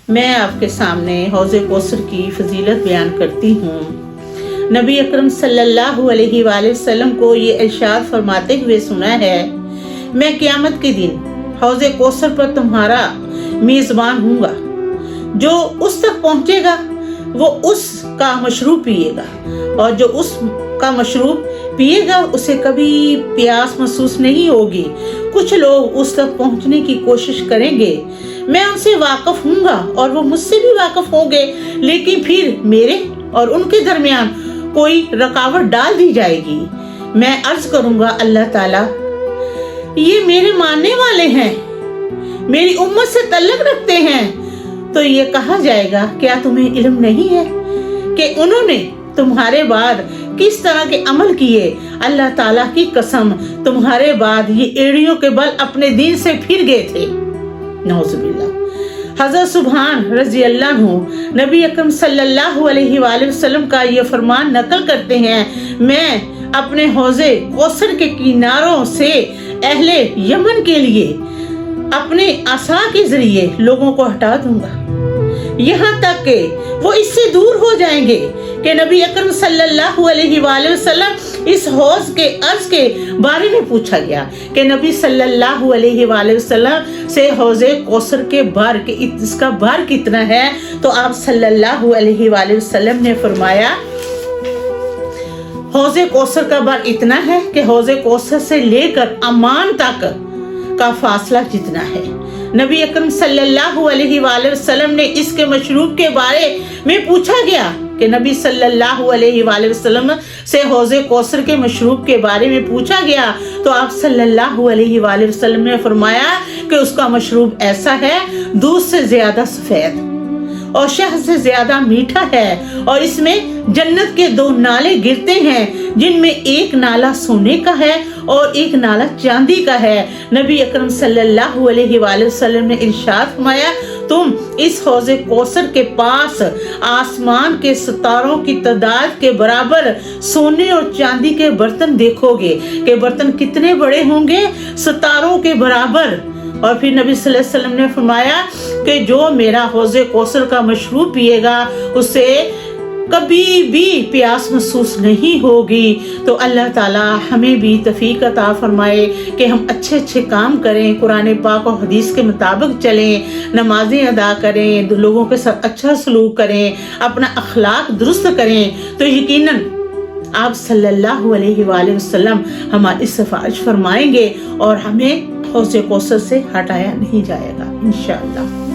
میں آپ کے سامنے حوض کوثر کی فضیلت بیان کرتی ہوں۔ نبی اکرم صلی اللہ علیہ وآلہ وسلم کو یہ ارشاد فرماتے ہوئے سنا ہے، میں قیامت کے دن حوض کوثر پر تمہارا میزبان ہوں گا، جو اس تک پہنچے گا وہ اس کا مشروب پیے گا، اور جو اس کا مشروب پیے گا اسے کبھی پیاس محسوس نہیں ہوگی۔ کچھ لوگ اس تک پہنچنے کی کوشش کریں گے، میں ان سے واقف ہوں گا اور وہ مجھ سے بھی واقف ہوں گے، لیکن پھر میرے اور ان کے درمیان کوئی رکاوٹ ڈال دی جائے گی۔ میں عرض کروں گا، اللہ تعالیٰ یہ میرے ماننے والے ہیں، میری امت سے تعلق رکھتے ہیں، تو یہ کہا جائے گا کیا تمہیں علم نہیں ہے کہ انہوں نے تمہارے بعد کس طرح کے عمل کیے؟ اللہ تعالیٰ کی قسم تمہارے بعد یہ ایڑیوں کے بل اپنے دین سے پھر گئے تھے، نعوذ باللہ۔ حضرت سبحان رضی اللہ عنہ نبی اکرم صلی اللہ علیہ وآلہ وسلم کا یہ فرمان نقل کرتے ہیں، میں اپنے حوض کوثر کے کناروں سے اہل یمن کے لیے اپنے عصا کے ذریعے لوگوں کو ہٹا دوں گا، یہاں تک کہ وہ اس سے دور ہو جائیں گے کہ نبی اکرم صلی اللہ علیہ وآلہ وسلم اس حوض کے عرض کے بارے میں پوچھا گیا کہ نبی صلی اللہ علیہ وآلہ وسلم سے حوض کوثر کے بار کے اس کا بار کتنا ہے؟ تو آپ صلی اللہ علیہ وآلہ وسلم نے فرمایا حوض کوثر کا بار اتنا ہے کہ حوض کوثر سے لے کر عمان تک کا فاصلہ جتنا ہے۔ نبی اکرم صلی اللہ علیہ وآلہ وسلم نے اس کے مشروب کے بارے میں پوچھا گیا کہ نبی صلی اللہ علیہ وآلہ وسلم سے حوض کوثر کے مشروب کے بارے میں پوچھا گیا تو آپ صلی اللہ علیہ وآلہ وسلم نے فرمایا کہ اس کا مشروب ایسا ہے، دودھ سے زیادہ سفید اور شہد سے زیادہ میٹھا ہے، اور اس میں جنت کے 2 نالے گرتے ہیں، جن میں ایک نالا سونے کا ہے اور ایک نالا چاندی کا ہے۔ نبی اکرم صلی اللہ علیہ وآلہ وسلم نے ارشاد فرمایا، تم اس حوض کوثر کے پاس آسمان کے ستاروں کی تعداد کے برابر سونے اور چاندی کے برتن دیکھو گے کہ برتن کتنے بڑے ہوں گے، ستاروں کے برابر۔ اور پھر نبی صلی اللہ علیہ وسلم نے فرمایا کہ جو میرا حوض کوثر کا مشروب پیے گا اسے کبھی بھی پیاس محسوس نہیں ہوگی۔ تو اللہ تعالیٰ ہمیں بھی توفیق عطا فرمائے کہ ہم اچھے کام کریں، قرآن پاک و حدیث کے مطابق چلیں، نمازیں ادا کریں، لوگوں کے ساتھ اچھا سلوک کریں، اپنا اخلاق درست کریں، تو یقیناً آپ صلی اللہ علیہ وآلہ وسلم ہماری سفارش فرمائیں گے اور ہمیں حوض کوثر سے ہٹایا نہیں جائے گا انشاءاللہ۔